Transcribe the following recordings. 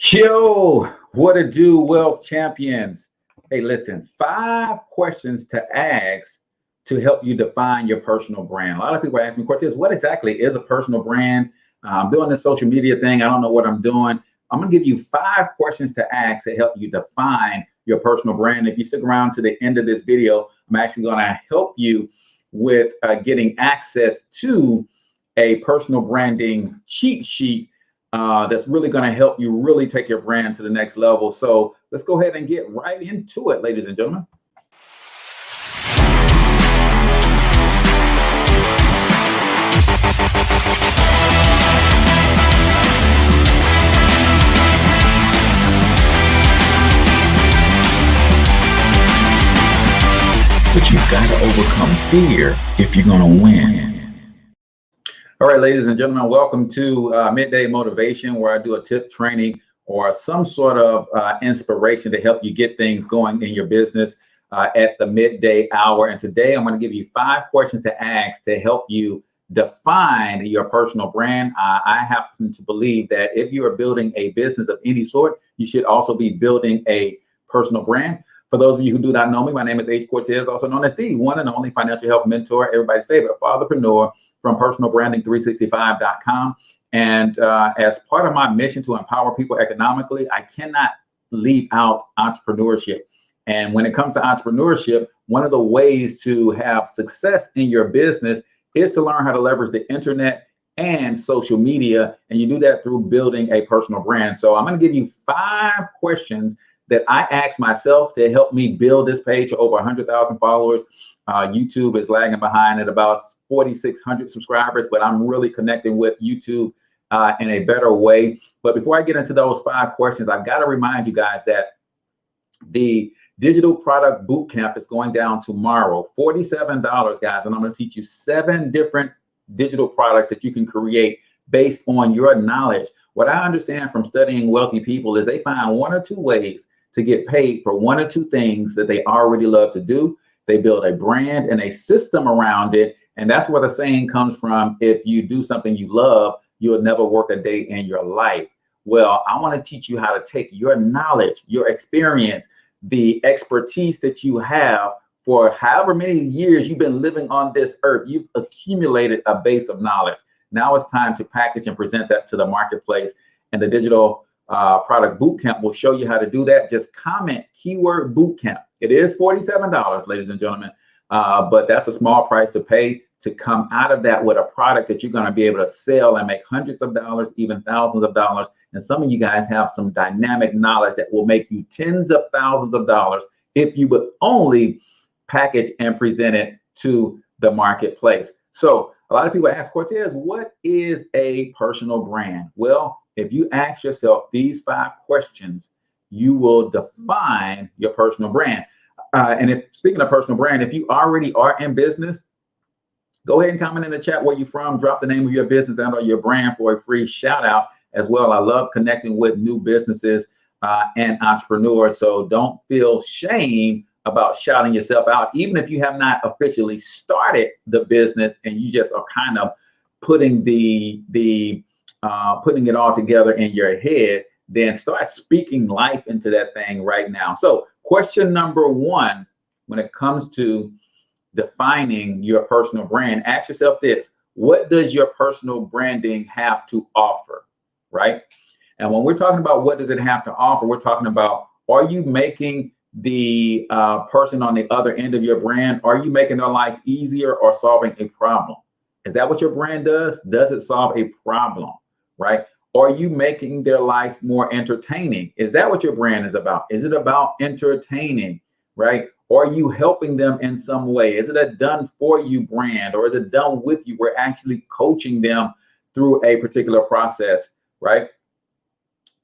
Yo, what to do, wealth champions? Hey, listen, 5 questions to ask to help you define your personal brand. A lot of people ask me, Cortez, what exactly is a personal brand? I'm doing this social media thing. I don't know what I'm doing. I'm going to give you 5 questions to ask to help you define your personal brand. If you stick around to the end of this video, I'm actually going to help you with getting access to a personal branding cheat sheet that's really going to help you really take your brand to the next level. So let's go ahead and get right into it, ladies and gentlemen. But you've got to overcome fear if you're going to win. All right, ladies and gentlemen, welcome to Midday Motivation, where I do a tip training or some sort of inspiration to help you get things going in your business at the midday hour. And today I'm going to give you 5 questions to ask to help you define your personal brand. I happen to believe that if you are building a business of any sort, you should also be building a personal brand. For those of you who do not know me, my name is H. Cortez, also known as the one and only financial health mentor, everybody's favorite fatherpreneur from personalbranding365.com. And as part of my mission to empower people economically, I cannot leave out entrepreneurship. And when it comes to entrepreneurship, one of the ways to have success in your business is to learn how to leverage the internet and social media. And you do that through building a personal brand. So I'm going to give you 5 questions that I asked myself to help me build this page to over 100,000 followers. YouTube is lagging behind at about 4,600 subscribers, but I'm really connecting with YouTube in a better way. But before I get into those 5 questions, I've got to remind you guys that the digital product bootcamp is going down tomorrow, $47, guys. And I'm going to teach you 7 different digital products that you can create based on your knowledge. What I understand from studying wealthy people is they find 1 or 2 ways to get paid for 1 or 2 things that they already love to do. They build a brand and a system around it. And that's where the saying comes from: if you do something you love, you'll never work a day in your life. Well, I want to teach you how to take your knowledge, your experience, the expertise that you have for however many years you've been living on this earth. You've accumulated a base of knowledge. Now it's time to package and present that to the marketplace. And the digital product bootcamp will show you how to do that. Just comment keyword bootcamp. It is $47, ladies and gentlemen, but that's a small price to pay to come out of that with a product that you're going to be able to sell and make hundreds of dollars, even thousands of dollars. And some of you guys have some dynamic knowledge that will make you tens of thousands of dollars if you would only package and present it to the marketplace. So a lot of people ask, Cortez, what is a personal brand? Well, if you ask yourself these 5 questions, you will define your personal brand. And if speaking of personal brand, if you already are in business, go ahead and comment in the chat where you're from, drop the name of your business and or your brand for a free shout out as well. I love connecting with new businesses and entrepreneurs. So don't feel shame about shouting yourself out, even if you have not officially started the business and you just are kind of putting putting it all together in your head. Then start speaking life into that thing right now. So question number 1, when it comes to defining your personal brand, ask yourself this: what does your personal branding have to offer, right? And when we're talking about what does it have to offer, we're talking about, are you making the person on the other end of your brand, are you making their life easier or solving a problem? Is that what your brand does? Does it solve a problem, right? Are you making their life more entertaining? Is that what your brand is about? Is it about entertaining, right? Or are you helping them in some way? Is it a done for you brand, or is it done with you? We're actually coaching them through a particular process, right?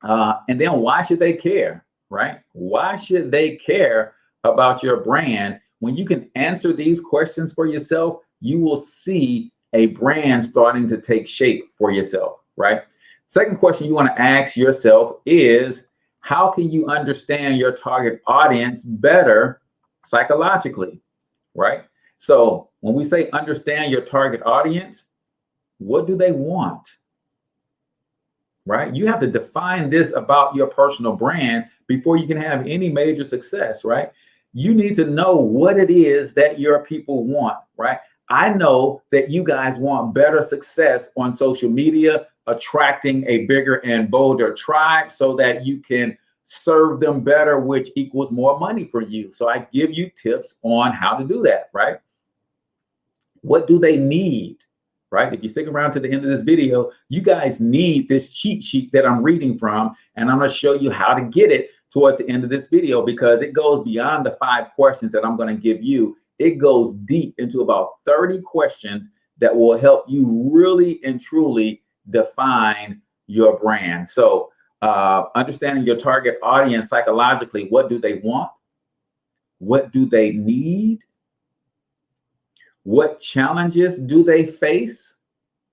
And then why should they care, right? Why should they care about your brand? When you can answer these questions for yourself, you will see a brand starting to take shape for yourself, right? Second question you want to ask yourself is, how can you understand your target audience better psychologically, right? So when we say understand your target audience, what do they want? right? You have to define this about your personal brand before you can have any major success, right? You need to know what it is that your people want, right? I know that you guys want better success on social media, attracting a bigger and bolder tribe so that you can serve them better, which equals more money for you. So I give you tips on how to do that, right? What do they need? Right? If you stick around to the end of this video, you guys need this cheat sheet that I'm reading from, and I'm going to show you how to get it towards the end of this video, because it goes beyond the 5 questions that I'm going to give you. It goes deep into about 30 questions that will help you really and truly define your brand. So understanding your target audience psychologically, what do they want? What do they need? What challenges do they face,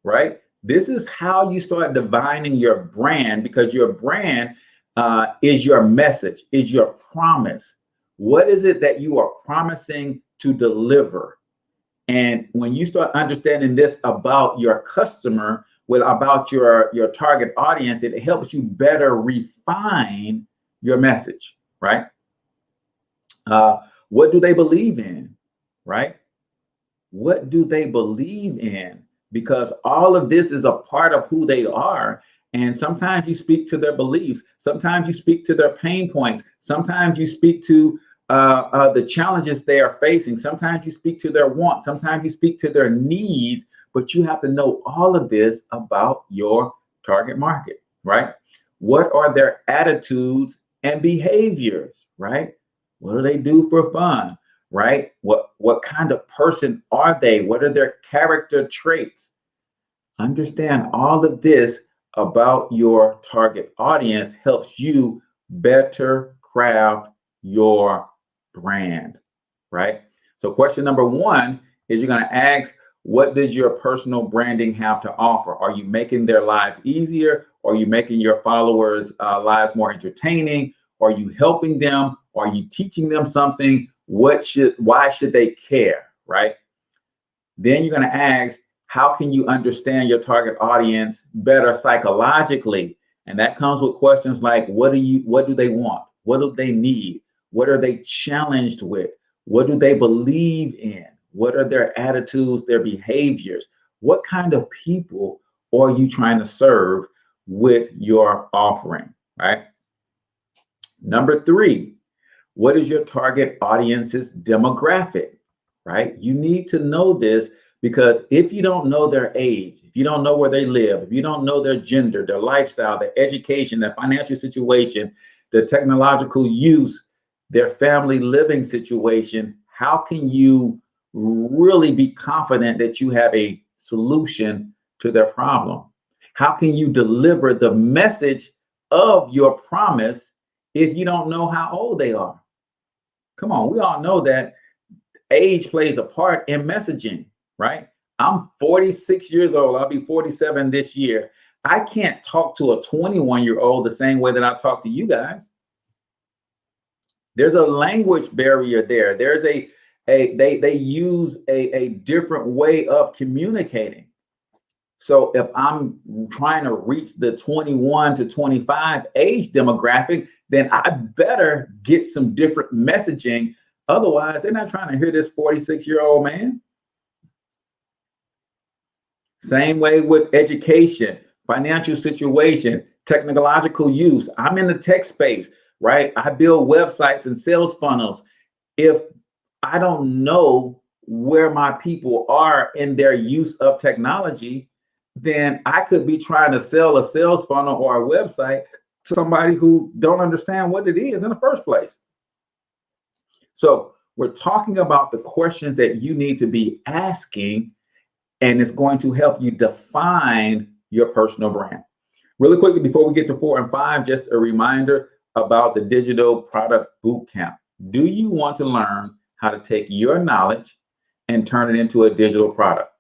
right? This is how you start defining your brand, because your brand is your message, is your promise. What is it that you are promising to deliver? And when you start understanding this about your customer, about your target audience, it helps you better refine your message, right? What do they believe in, right? What do they believe in? Because all of this is a part of who they are. And sometimes you speak to their beliefs. Sometimes you speak to their pain points. Sometimes you speak to the challenges they are facing. Sometimes you speak to their wants. Sometimes you speak to their needs. But you have to know all of this about your target market, right? What are their attitudes and behaviors, right? What do they do for fun? Right? What kind of person are they? What are their character traits? Understand all of this about your target audience helps you better craft your brand, right? So question number 1 is you're going to ask, what does your personal branding have to offer? Are you making their lives easier? Are you making your followers' lives more entertaining? Are you helping them? Are you teaching them something? Why should they care, right? Then you're going to ask, how can you understand your target audience better psychologically? And that comes with questions like, what do they want? What do they need? What are they challenged with? What do they believe in? What are their attitudes, their behaviors? What kind of people are you trying to serve with your offering, right? Number 3, what is your target audience's demographic, right? You need to know this, because if you don't know their age, if you don't know where they live, if you don't know their gender, their lifestyle, their education, their financial situation, their technological use, their family living situation, how can you really be confident that you have a solution to their problem? How can you deliver the message of your promise if you don't know how old they are? Come on, we all know that age plays a part in messaging, right? I'm 46 years old. I'll be 47 this year. I can't talk to a 21-year-old the same way that I talk to you guys. There's a language barrier there. There's they use a different way of communicating. So if I'm trying to reach the 21 to 25 age demographic, then I better get some different messaging. Otherwise, they're not trying to hear this 46-year-old man. Same way with education, financial situation, technological use. I'm in the tech space, right? I build websites and sales funnels. If I don't know where my people are in their use of technology, then I could be trying to sell a sales funnel or a website to somebody who don't understand what it is in the first place. So we're talking about the questions that you need to be asking, and it's going to help you define your personal brand. Really quickly, before we get to 4 and 5, just a reminder about the Digital Product Bootcamp. Do you want to learn how to take your knowledge and turn it into a digital product,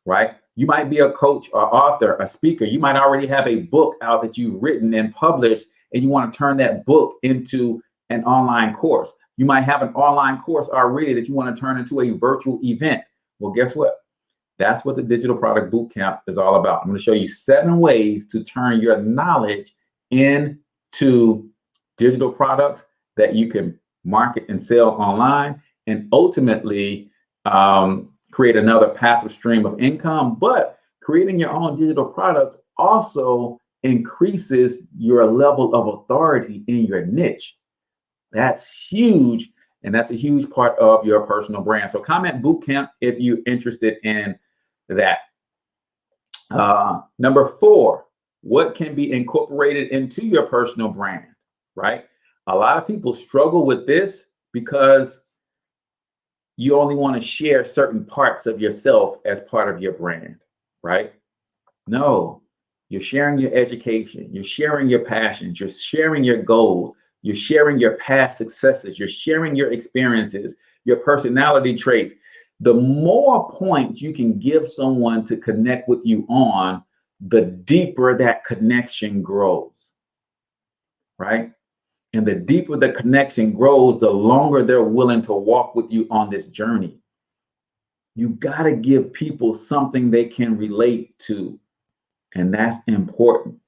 right? You might be a coach or author, a speaker. You might already have a book out that you've written and published, and you want to turn that book into an online course. You might have an online course already that you want to turn into a virtual event. Well, guess what? That's what the Digital Product Bootcamp is all about. I'm going to show you 7 ways to turn your knowledge into digital products that you can market and sell online, and ultimately create another passive stream of income. But creating your own digital products also increases your level of authority in your niche. That's huge. And that's a huge part of your personal brand. So comment bootcamp if you're interested in that. Number 4, what can be incorporated into your personal brand, right? A lot of people struggle with this because you only want to share certain parts of yourself as part of your brand, right? No, you're sharing your education, you're sharing your passions, you're sharing your goals, you're sharing your past successes, you're sharing your experiences, your personality traits. The more points you can give someone to connect with you on, the deeper that connection grows, right? And the deeper the connection grows, the longer they're willing to walk with you on this journey. You got to give people something they can relate to. And that's important.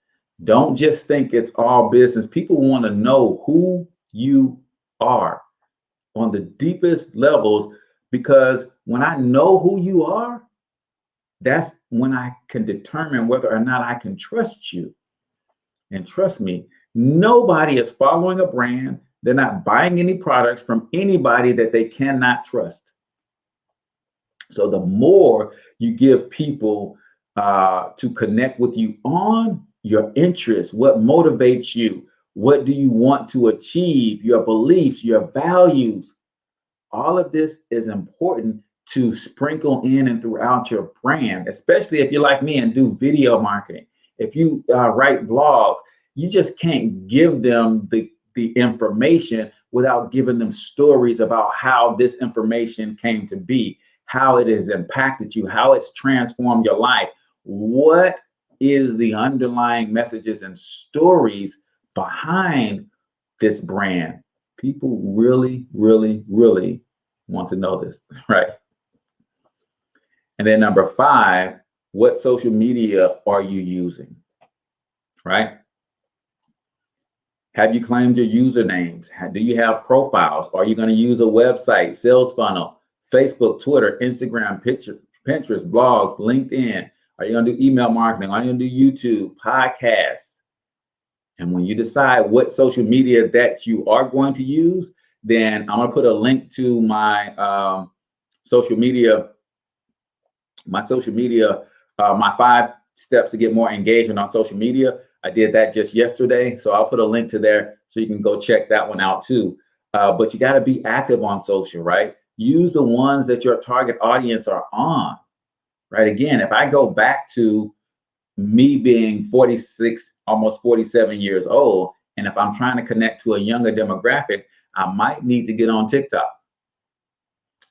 Don't just think it's all business. People want to know who you are on the deepest levels, because when I know who you are, that's when I can determine whether or not I can trust you. And trust me, nobody is following a brand. They're not buying any products from anybody that they cannot trust. So the more you give people to connect with you on your interests, what motivates you, what do you want to achieve, your beliefs, your values, all of this is important to sprinkle in and throughout your brand, especially if you're like me and do video marketing. If you write blogs, you just can't give them the information without giving them stories about how this information came to be, how it has impacted you, how it's transformed your life. What is the underlying messages and stories behind this brand? People really, really, really want to know this, right? And then number 5, what social media are you using, right? Have you claimed your usernames? Do you have profiles? Are you going to use a website, sales funnel, Facebook, Twitter, Instagram, Pinterest, blogs, LinkedIn? Are you going to do email marketing? Are you going to do YouTube, podcasts? And when you decide what social media that you are going to use, then I'm going to put a link to my social media, my 5 steps to get more engagement on social media. I did that just yesterday. So I'll put a link to there so you can go check that one out too. But you got to be active on social, right? Use the ones that your target audience are on, right? Again, if I go back to me being 46, almost 47 years old, and if I'm trying to connect to a younger demographic, I might need to get on TikTok.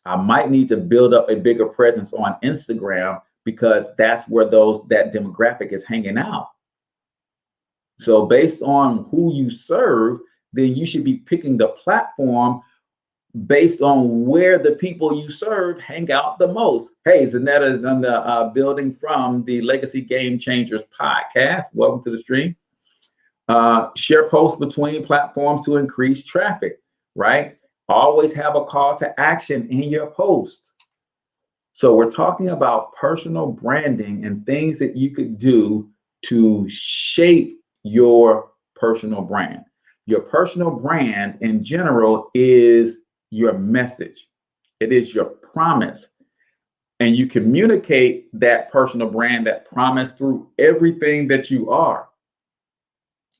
I might need to build up a bigger presence on Instagram, because that's where that demographic is hanging out. So based on who you serve, then you should be picking the platform based on where the people you serve hang out the most. Hey, Zanetta is in the building from the Legacy Game Changers podcast. Welcome to the stream. Share posts between platforms to increase traffic, right? Always have a call to action in your posts. So we're talking about personal branding and things that you could do to shape your personal brand. Your personal brand in general is your message. It is your promise. And you communicate that personal brand, that promise, through everything that you are.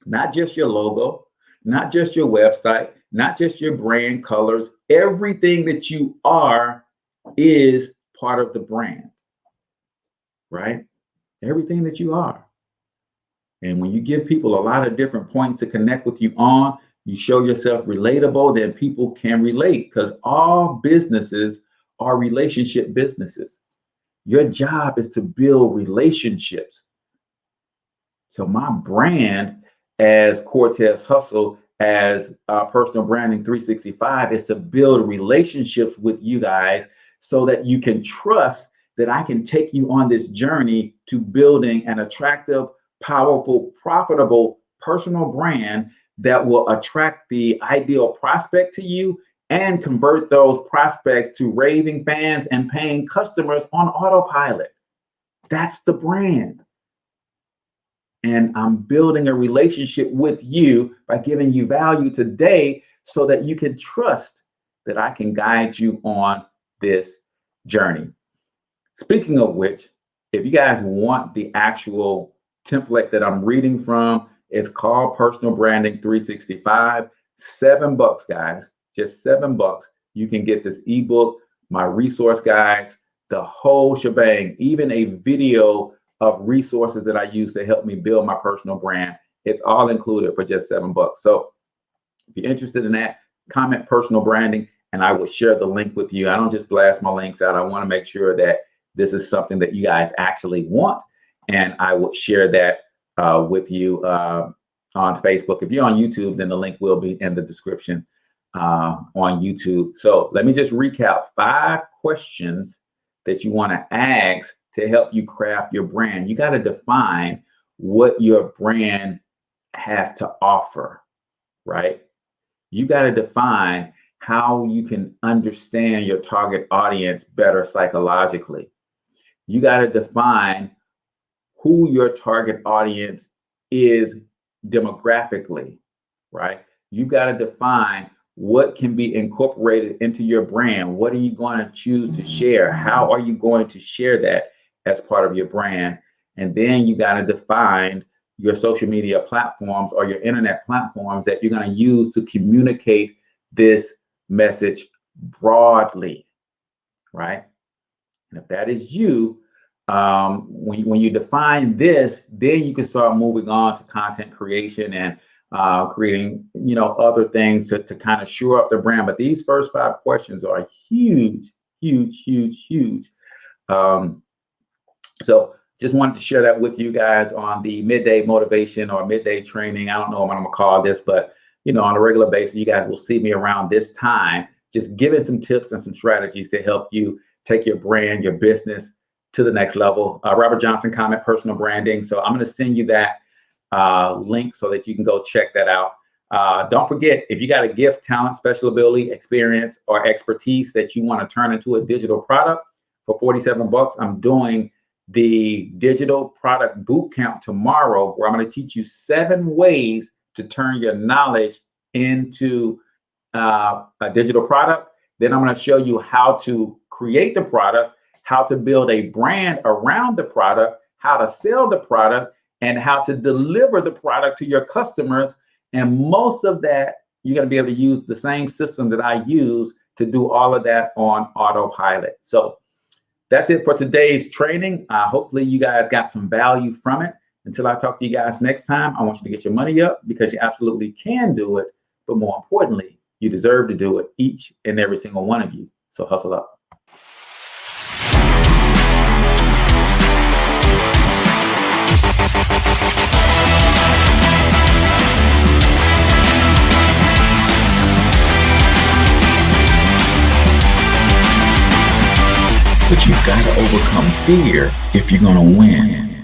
Not just your logo, not just your website, not just your brand colors. Everything that you are is part of the brand, right? Everything that you are. And when you give people a lot of different points to connect with you on, you show yourself relatable, then people can relate, because all businesses are relationship businesses. Your job is to build relationships. So my brand as Cortez Hustle, as Personal Branding 365, is to build relationships with you guys so that you can trust that I can take you on this journey to building an attractive, powerful, profitable personal brand that will attract the ideal prospect to you and convert those prospects to raving fans and paying customers on autopilot. That's the brand. And I'm building a relationship with you by giving you value today so that you can trust that I can guide you on this journey. Speaking of which, if you guys want the actual template that I'm reading from, it's called Personal Branding 365. $7, guys, just $7. You can get this ebook, my resource guides, the whole shebang, even a video of resources that I use to help me build my personal brand. It's all included for just $7. So if you're interested in that, comment personal branding and I will share the link with you. I don't just blast my links out. I want to make sure that this is something that you guys actually want. And I will share that with you on Facebook. If you're on YouTube, then the link will be in the description on YouTube. So let me just recap 5 questions that you want to ask to help you craft your brand. You got to define what your brand has to offer, right? You got to define how you can understand your target audience better psychologically. You got to define who your target audience is demographically, right? You got to define what can be incorporated into your brand. What are you going to choose to share? How are you going to share that as part of your brand? And then you got to define your social media platforms or your internet platforms that you're going to use to communicate this message broadly, right? And if that is you, when you define this, then you can start moving on to content creation and creating, other things to kind of shore up the brand. But these first 5 questions are huge, huge, huge, huge. So just wanted to share that with you guys on the midday motivation or midday training. I don't know what I'm gonna call this, but on a regular basis, you guys will see me around this time, just giving some tips and some strategies to help you take your brand, your business to the next level. Robert Johnson, comment personal branding. So I'm going to send you that link so that you can go check that out. Don't forget, if you got a gift, talent, special ability, experience, or expertise that you want to turn into a digital product for $47, I'm doing the digital product boot camp tomorrow, where I'm going to teach you 7 ways to turn your knowledge into a digital product. Then I'm going to show you how to create the product, how to build a brand around the product, how to sell the product, and how to deliver the product to your customers. And most of that, you're going to be able to use the same system that I use to do all of that on autopilot. So that's it for today's training. Hopefully you guys got some value from it. Until I talk to you guys next time, I want you to get your money up, because you absolutely can do it. But more importantly, you deserve to do it, each and every single one of you. So hustle up. But you've got to overcome fear if you're going to win.